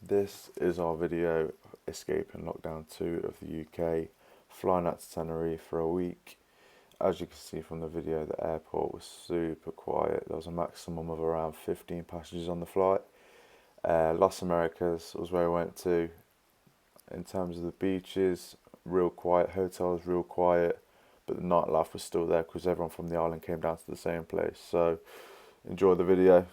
This is our video escaping lockdown 2 of the UK, flying out to Tenerife for a week. As you can see from the video, the airport was super quiet. There was a maximum of around 15 passengers on the flight. Las Americas was where we went to. In terms of the beaches, real quiet, hotels real quiet, but the nightlife was still there because everyone from the island came down to the same place. So enjoy the video.